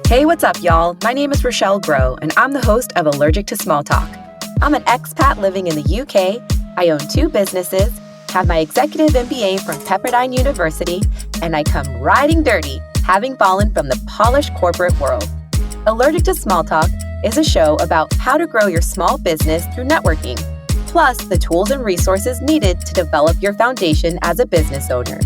Hey, what's up, y'all? My name is Rochelle Groh, and I'm the host of Allergic to Small Talk. I'm an expat living in the UK. I own 2 businesses, have my executive MBA from Pepperdine University, and I come riding dirty, having fallen from the polished corporate world. Allergic to Small Talk is a show about how to grow your small business through networking, plus the tools and resources needed to develop your foundation as a business owner.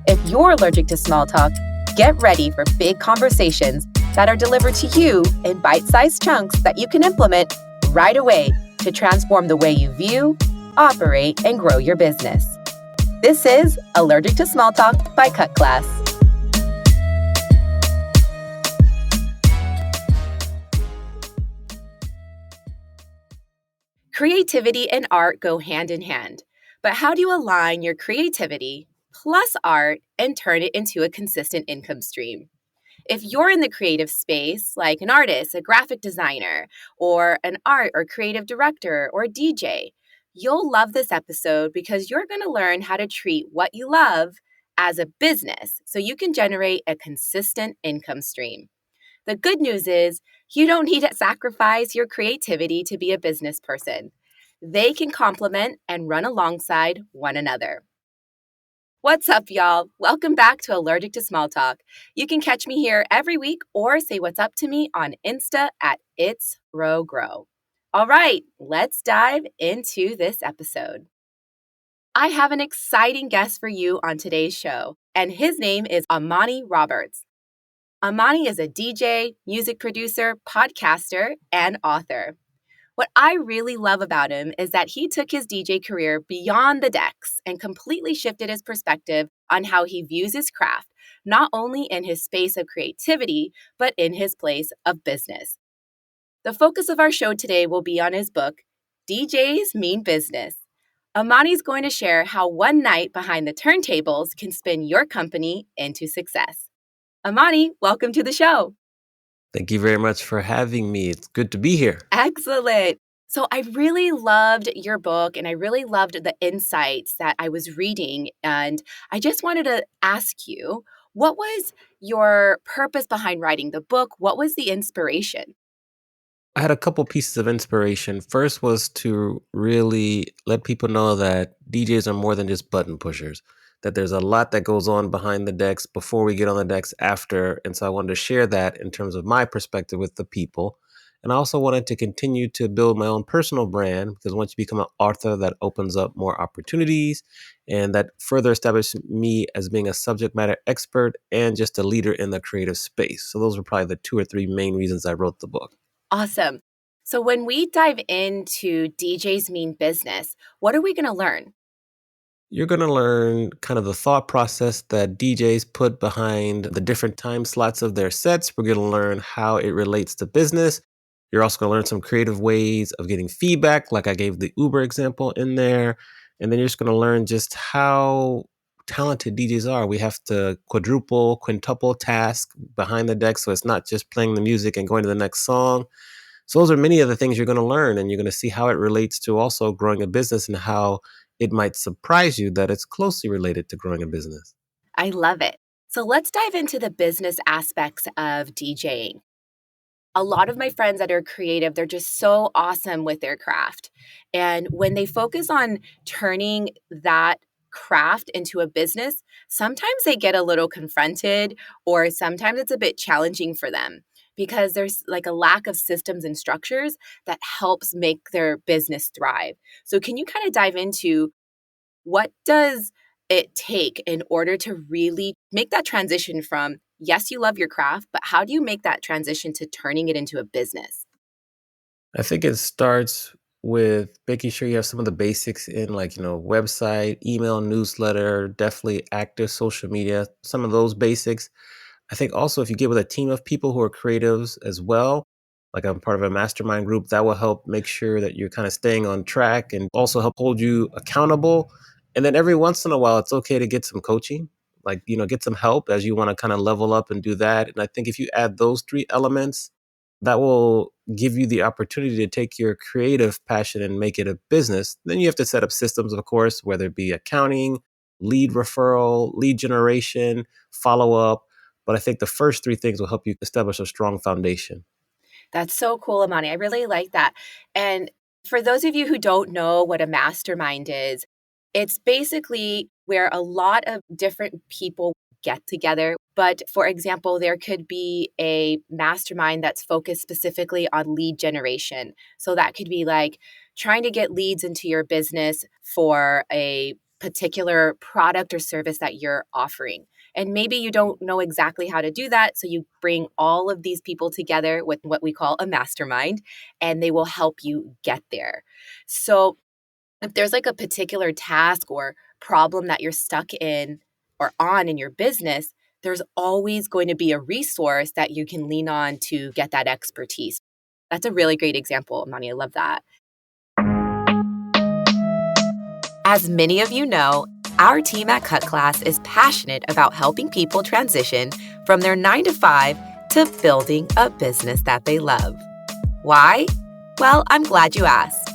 If you're allergic to small talk, get ready for big conversations that are delivered to you in bite-sized chunks that you can implement right away to transform the way you view, operate, and grow your business. This is Allergic to Small Talk by Cut Class. Creativity and art go hand in hand, but how do you align your creativity plus art and turn it into a consistent income stream? If you're in the creative space, like an artist, a graphic designer, or an art or creative director or DJ, you'll love this episode because you're going to learn how to treat what you love as a business so you can generate a consistent income stream. The good news is you don't need to sacrifice your creativity to be a business person. They can complement and run alongside one another. What's up, y'all? Welcome back to Allergic to Small Talk. You can catch me here every week or say what's up to me on Insta at It's Row Grow. All right, let's dive into this episode. I have an exciting guest for you on today's show, and his name is Amani Roberts. Amani is a DJ, music producer, podcaster, and author. What I really love about him is that he took his DJ career beyond the decks and completely shifted his perspective on how he views his craft, not only in his space of creativity, but in his place of business. The focus of our show today will be on his book, DJs Mean Business. Amani's going to share how one night behind the turntables can spin your company into success. Amani, welcome to the show. Thank you very much for having me. It's good to be here. Excellent. So I really loved your book and I really loved the insights that I was reading. And I just wanted to ask you, what was your purpose behind writing the book? What was the inspiration? I had a couple pieces of inspiration. First was to really let people know that DJs are more than just button pushers, that there's a lot that goes on behind the decks before we get on the decks after. And so I wanted to share that in terms of my perspective with the people. And I also wanted to continue to build my own personal brand because once you become an author, that opens up more opportunities and that further establishes me as being a subject matter expert and just a leader in the creative space. So those were probably the 2 or 3 main reasons I wrote the book. Awesome. So when we dive into DJs Mean Business, what are we going to learn? You're going to learn kind of the thought process that DJs put behind the different time slots of their sets. We're going to learn how it relates to business. You're also going to learn some creative ways of getting feedback, like I gave the Uber example in there. And then you're just going to learn just how talented DJs are. We have to quadruple, quintuple task behind the deck. So it's not just playing the music and going to the next song. So those are many of the things you're going to learn, and you're going to see how it relates to also growing a business and how it might surprise you that it's closely related to growing a business. I love it. So let's dive into the business aspects of DJing. A lot of my friends that are creative, they're just so awesome with their craft. And when they focus on turning that craft into a business, sometimes they get a little confronted or sometimes it's a bit challenging for them because there's like a lack of systems and structures that helps make their business thrive. So can you kind of dive into what does it take in order to really make that transition from, yes, you love your craft, but how do you make that transition to turning it into a business? I think it starts with making sure you have some of the basics in, like, website, email, newsletter, definitely active social media, some of those basics. I think also if you get with a team of people who are creatives as well, like I'm part of a mastermind group, that will help make sure that you're kind of staying on track and also help hold you accountable. And then every once in a while, it's okay to get some coaching, like, get some help as you want to kind of level up and do that. And I think if you add those 3 elements, that will give you the opportunity to take your creative passion and make it a business. Then you have to set up systems, of course, whether it be accounting, lead referral, lead generation, follow up. But I think the first three things will help you establish a strong foundation. That's so cool, Amani. I really like that. And for those of you who don't know what a mastermind is, it's basically where a lot of different people get together. But for example, there could be a mastermind that's focused specifically on lead generation. So that could be like trying to get leads into your business for a particular product or service that you're offering. And maybe you don't know exactly how to do that. So you bring all of these people together with what we call a mastermind, and they will help you get there. So if there's like a particular task or problem that you're stuck in or on in your business, there's always going to be a resource that you can lean on to get that expertise. That's a really great example, Mani. I love that. As many of you know, our team at Cut Class is passionate about helping people transition from their 9 to 5 to building a business that they love. Why? Well, I'm glad you asked.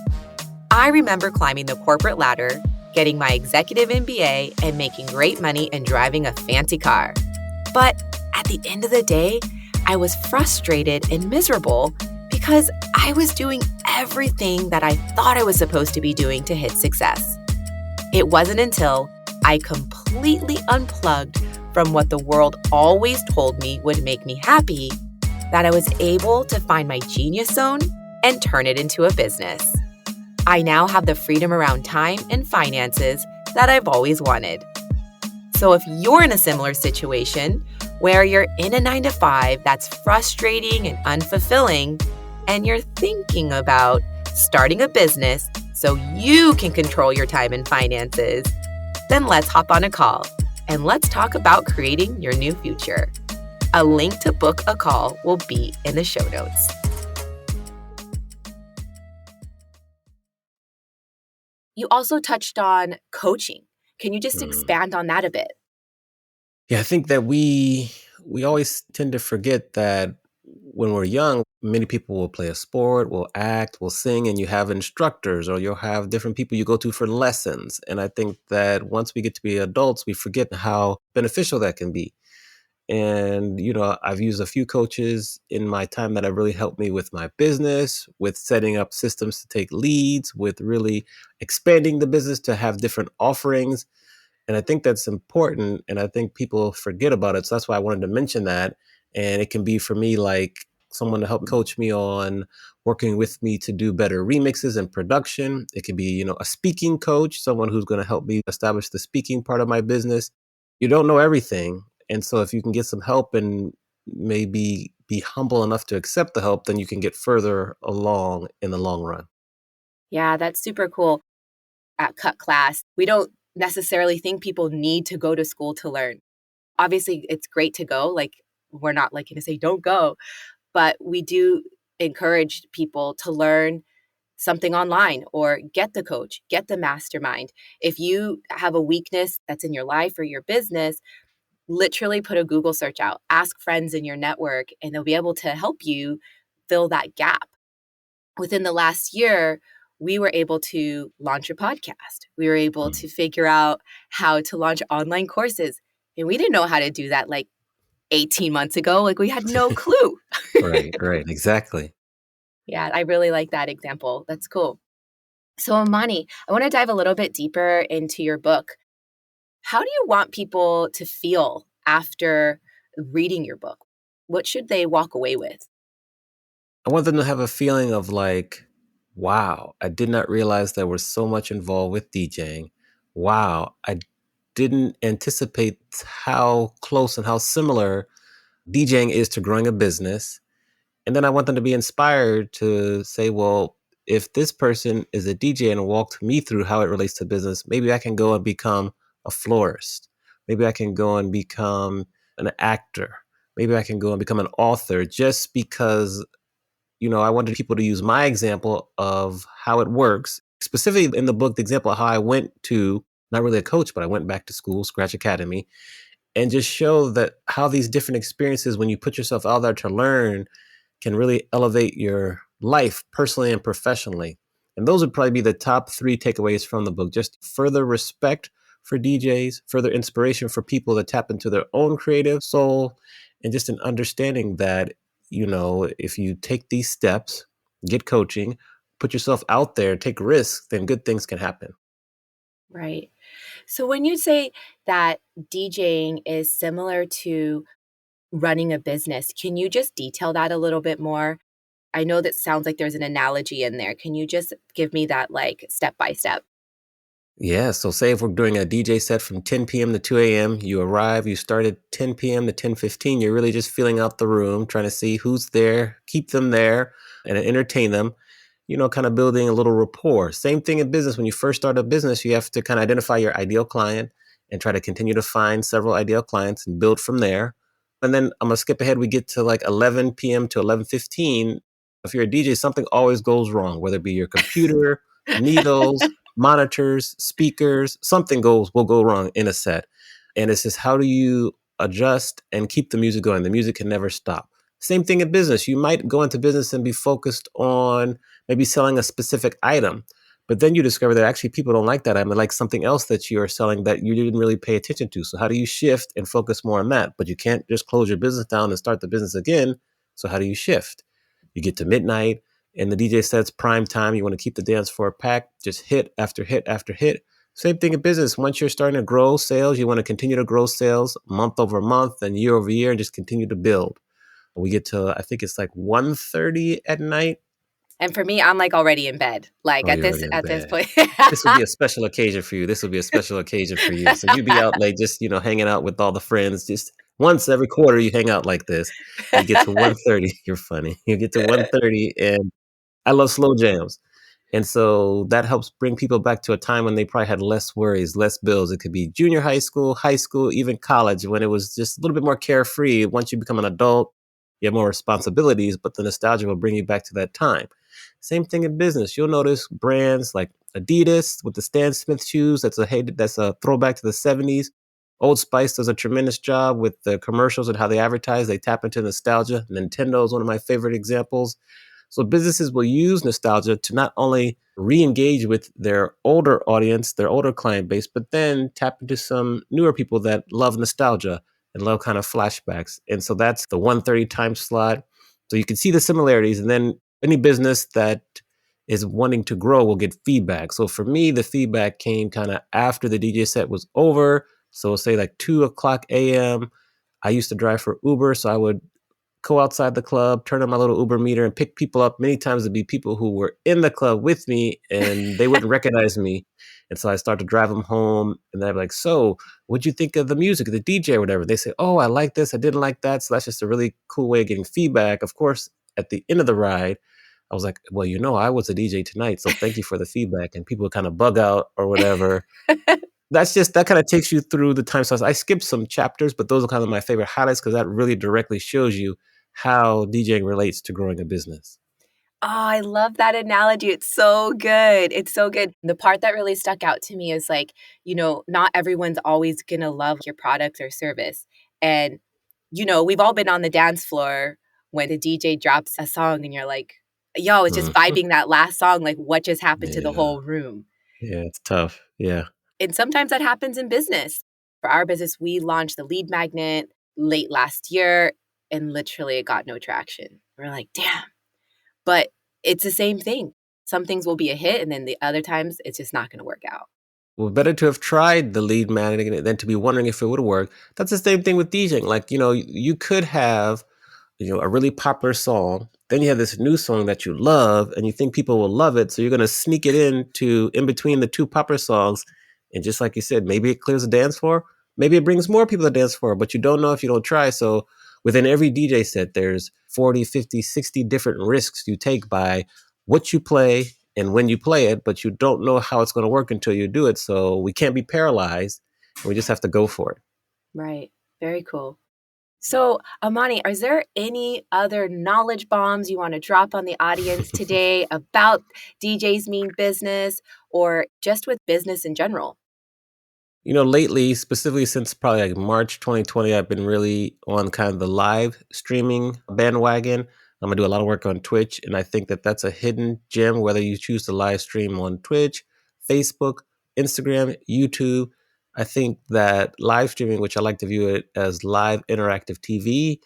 I remember climbing the corporate ladder, getting my executive MBA, and making great money and driving a fancy car. But at the end of the day, I was frustrated and miserable because I was doing everything that I thought I was supposed to be doing to hit success. It wasn't until I completely unplugged from what the world always told me would make me happy that I was able to find my genius zone and turn it into a business. I now have the freedom around time and finances that I've always wanted. So if you're in a similar situation where you're in a 9 to 5 that's frustrating and unfulfilling, and you're thinking about starting a business so you can control your time and finances, then let's hop on a call and let's talk about creating your new future. A link to book a call will be in the show notes. You also touched on coaching. Can you just expand on that a bit? Yeah, I think that we always tend to forget that when we're young, many people will play a sport, will act, will sing, and you have instructors or you'll have different people you go to for lessons. And I think that once we get to be adults, we forget how beneficial that can be. And, I've used a few coaches in my time that have really helped me with my business, with setting up systems to take leads, with really expanding the business to have different offerings. And I think that's important. And I think people forget about it. So that's why I wanted to mention that. And it can be for me like someone to help coach me on working with me to do better remixes and production. It could be, a speaking coach, someone who's going to help me establish the speaking part of my business. You don't know everything. And so if you can get some help and maybe be humble enough to accept the help, then you can get further along in the long run. Yeah, that's super cool. At Cut Class, we don't necessarily think people need to go to school to learn. Obviously, it's great to go. Like, we're not like going to say, don't go, but we do encourage people to learn something online or get the coach, get the mastermind. If you have a weakness that's in your life or your business, literally put a Google search out, ask friends in your network, and they'll be able to help you fill that gap. Within the last year, we were able to launch a podcast. We were able to figure out how to launch online courses. And we didn't know how to do that like 18 months ago. Like, we had no clue. Right, exactly. Yeah, I really like that example. That's cool. So, Amani, I want to dive a little bit deeper into your book. How do you want people to feel after reading your book? What should they walk away with? I want them to have a feeling of like, wow, I did not realize there was so much involved with DJing. Wow, I didn't anticipate how close and how similar DJing is to growing a business. And then I want them to be inspired to say, well, if this person is a DJ and walked me through how it relates to business, maybe I can go and become a florist. Maybe I can go and become an actor. Maybe I can go and become an author just because I wanted people to use my example of how it works. Specifically in the book, the example of how I went to, not really a coach, but I went back to school, Scratch Academy, and just show that how these different experiences, when you put yourself out there to learn, can really elevate your life personally and professionally. And those would probably be the top three takeaways from the book. Just further respect for DJs, further inspiration for people that tap into their own creative soul, and just an understanding that, if you take these steps, get coaching, put yourself out there, take risks, then good things can happen. Right. So when you say that DJing is similar to running a business, can you just detail that a little bit more? I know that sounds like there's an analogy in there. Can you just give me that like step by step? Yeah, so say if we're doing a DJ set from 10 p.m. to 2 a.m., you arrive, you start at 10 p.m. to 10:15, you're really just filling out the room, trying to see who's there, keep them there, and entertain them, kind of building a little rapport. Same thing in business. When you first start a business, you have to kind of identify your ideal client and try to continue to find several ideal clients and build from there. And then I'm going to skip ahead. We get to like 11 p.m. to 11:15. If you're a DJ, something always goes wrong, whether it be your computer, needles, monitors, speakers, something will go wrong in a set. And it's just how do you adjust and keep the music going? The music can never stop. Same thing in business. You might go into business and be focused on maybe selling a specific item, but then you discover that actually people don't like that item. They like something else that you're selling that you didn't really pay attention to. So how do you shift and focus more on that? But you can't just close your business down and start the business again. So how do you shift? You get to midnight and the DJ sets prime time. You want to keep the dance floor packed, just hit after hit after hit. Same thing in business. Once you're starting to grow sales, you want to continue to grow sales month over month and year over year and just continue to build. We get to, I think it's like 1:30 at night. And for me, I'm like already in bed. Like Oh, you're already in at this bed. point. This will be a special occasion for you. This will be a special occasion for you. So you'd be out late just, hanging out with all the friends. Just once every quarter you hang out like this. You get to 1:30. You're funny. You get to 1:30 and I love slow jams. And so that helps bring people back to a time when they probably had less worries, less bills. It could be junior high school, even college, when it was just a little bit more carefree. Once you become an adult, you have more responsibilities, but the nostalgia will bring you back to that time. Same thing in business. You'll notice brands like Adidas with the Stan Smith shoes. That's a throwback to the 70s. Old Spice does a tremendous job with the commercials and how they advertise. They tap into nostalgia. Nintendo is one of my favorite examples. So businesses will use nostalgia to not only re-engage with their older audience, their older client base, but then tap into some newer people that love nostalgia and love kind of flashbacks. And so that's the 1:30 time slot. So you can see the similarities. And then any business that is wanting to grow will get feedback. So for me, the feedback came kind of after the DJ set was over. So say like 2 o'clock a.m. I used to drive for Uber, so I would go outside the club, turn on my little Uber meter, and pick people up. Many times it'd be people who were in the club with me and they wouldn't recognize me. And so I start to drive them home and they're like, so what'd you think of the music, the DJ or whatever? They say, oh, I like this. I didn't like that. So that's just a really cool way of getting feedback. Of course, at the end of the ride, I was like, well, I was a DJ tonight. So thank you for the feedback. And people kind of bug out or whatever. That kind of takes you through the time slots. I skipped some chapters, but those are kind of my favorite highlights because that really directly shows you how DJing relates to growing a business. Oh, I love that analogy. It's so good. It's so good. The part that really stuck out to me is like, not everyone's always going to love your product or service. And, we've all been on the dance floor when the DJ drops a song and you're like, yo, it's just Mhm. vibing that last song. Like, what just happened to the Yeah. whole room? Yeah, it's tough. Yeah. And sometimes that happens in business. For our business, we launched the lead magnet late last year and literally it got no traction. We're like, damn. But it's the same thing. Some things will be a hit, and then the other times it's just not going to work out. Well, better to have tried the lead magnet than to be wondering if it would work. That's the same thing with DJing. Like, you could have a really popular song. Then you have this new song that you love and you think people will love it. So you're going to sneak it in between the two popular songs. And just like you said, maybe it clears the dance floor. Maybe it brings more people to the dance floor, but you don't know if you don't try. So within every DJ set, there's 40, 50, 60 different risks you take by what you play and when you play it, but you don't know how it's going to work until you do it. So we can't be paralyzed. We just have to go for it. Right. Very cool. So, Amani, is there any other knowledge bombs you want to drop on the audience today about DJs mean business or just with business in general? Lately, specifically since probably like March 2020, I've been really on kind of the live streaming bandwagon. I'm gonna do a lot of work on Twitch, and I think that that's a hidden gem. Whether you choose to live stream on Twitch, Facebook, Instagram, YouTube, I think that live streaming, which I like to view it as live interactive TV,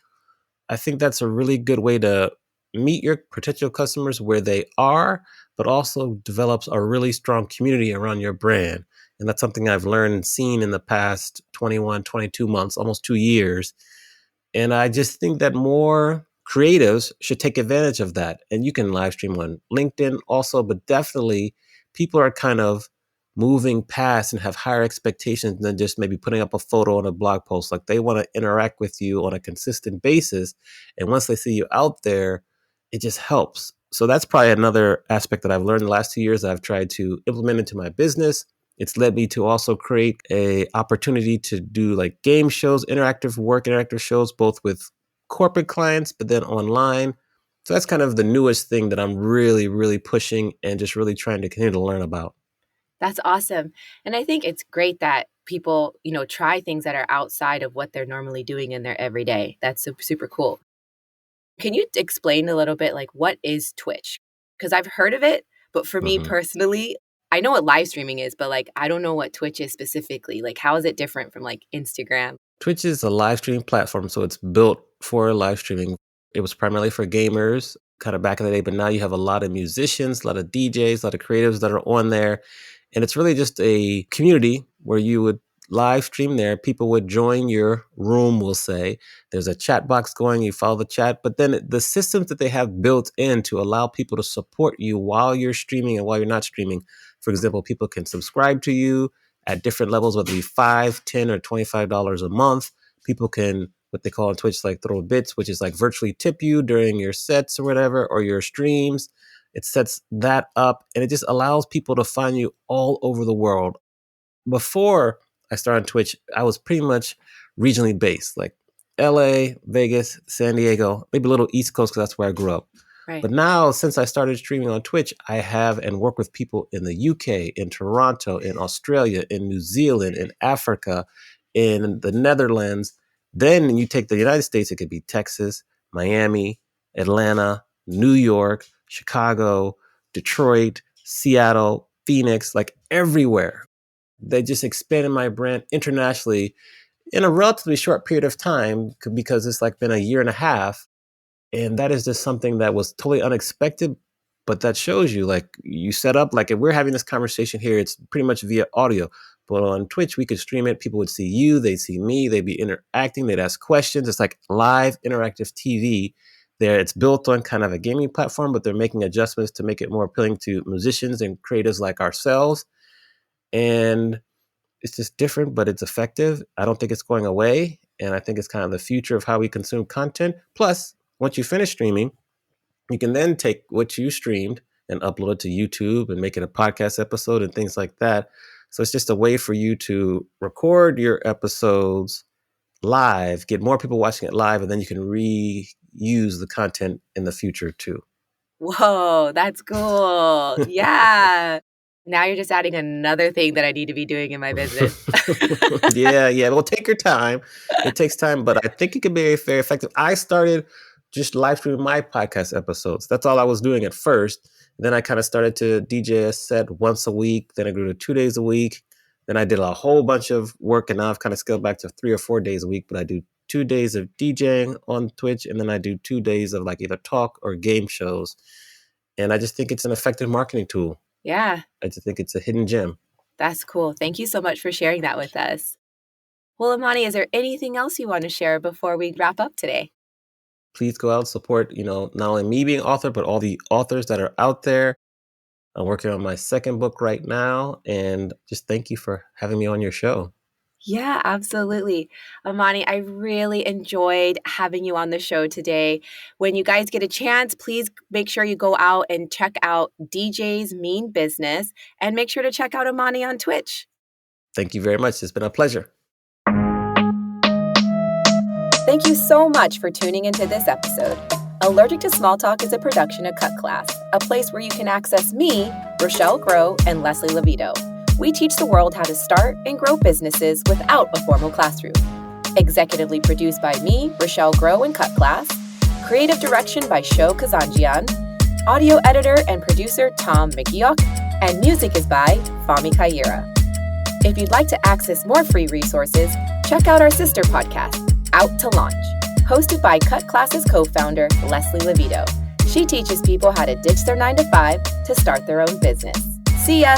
I think that's a really good way to meet your potential customers where they are, but also develops a really strong community around your brand. And that's something I've learned and seen in the past 21, 22 months, almost 2 years. And I just think that more creatives should take advantage of that. And you can live stream on LinkedIn also, but definitely people are kind of moving past and have higher expectations than just maybe putting up a photo on a blog post. Like they want to interact with you on a consistent basis. And once they see you out there, it just helps. So that's probably another aspect that I've learned the last 2 years that I've tried to implement into my business. It's led me to also create a opportunity to do like game shows, interactive shows, both with corporate clients, but then online. So that's kind of the newest thing that I'm really, really pushing and just really trying to continue to learn about. That's awesome. And I think it's great that people, try things that are outside of what they're normally doing in their everyday. That's super, super cool. Can you explain a little bit like what is Twitch? Because I've heard of it, but for me Mhm. personally, I know what live streaming is, but like I don't know what Twitch is specifically. Like how is it different from like Instagram? Twitch is a live streaming platform, so it's built for live streaming. It was primarily for gamers kind of back in the day, but now you have a lot of musicians, a lot of DJs, a lot of creatives that are on there. And it's really just a community where you would live stream there. People would join your room, we'll say. There's a chat box going, you follow the chat, but then the systems that they have built in to allow people to support you while you're streaming and while you're not streaming. For example, people can subscribe to you at different levels, whether it be $5, $10, or $25 a month. People can, what they call on Twitch, like throw bits, which is like virtually tip you during your sets or whatever, or your streams. It sets that up and it just allows people to find you all over the world. Before I started Twitch, I was pretty much regionally based, like LA, Vegas, San Diego, maybe a little East Coast because that's where I grew up. Right. But now, since I started streaming on Twitch, I have and work with people in the UK, in Toronto, in Australia, in New Zealand, in Africa, in the Netherlands. Then you take the United States, it could be Texas, Miami, Atlanta, New York, Chicago, Detroit, Seattle, Phoenix, like everywhere. They just expanded my brand internationally in a relatively short period of time because it's like been a year and a half. And that is just something that was totally unexpected. But that shows you, like, you set up, like, if we're having this conversation here, it's pretty much via audio. But on Twitch, we could stream it. People would see you, they'd see me, they'd be interacting, they'd ask questions. It's like live interactive TV. There, it's built on kind of a gaming platform, but they're making adjustments to make it more appealing to musicians and creators like ourselves. And it's just different, but it's effective. I don't think it's going away. And I think it's kind of the future of how we consume content. Plus, once you finish streaming, you can then take what you streamed and upload it to YouTube and make it a podcast episode and things like that. So it's just a way for you to record your episodes live, get more people watching it live, and then you can reuse the content in the future too. Whoa, that's cool. Yeah. Now you're just adding another thing that I need to be doing in my business. Yeah. Well, take your time. It takes time, but I think it can be very effective. I started just live streaming my podcast episodes. That's all I was doing at first. Then I kind of started to DJ a set once a week. Then I grew to 2 days a week. Then I did a whole bunch of work, and now I've kind of scaled back to 3 or 4 days a week. But I do 2 days of DJing on Twitch, and then I do 2 days of like either talk or game shows. And I just think it's an effective marketing tool. Yeah, I just think it's a hidden gem. that's cool. Thank you so much for sharing that with us. Well, Amani, is there anything else you want to share before we wrap up today? Please go out and support, not only me being author, but all the authors that are out there. I'm working on my second book right now, and just thank you for having me on your show. Yeah, absolutely. Amani, I really enjoyed having you on the show today. When you guys get a chance, please make sure you go out and check out DJ's Mean Business and make sure to check out Amani on Twitch. Thank you very much. It's been a pleasure. Thank you so much for tuning into this episode. Allergic to Small Talk is a production of Cut Class, a place where you can access me, Rochelle Grow, and Leslie Levito. We teach the world how to start and grow businesses without a formal classroom. Executively produced by me, Rochelle Grow, and Cut Class. Creative direction by Sho Kazanjian. Audio editor and producer Tom McGeoch. And music is by Fami Kaira. If you'd like to access more free resources, check out our sister podcast, Out to Launch, hosted by Cut Classes co-founder Leslie Levito. She teaches people how to ditch their 9-to-5 to start their own business. See ya!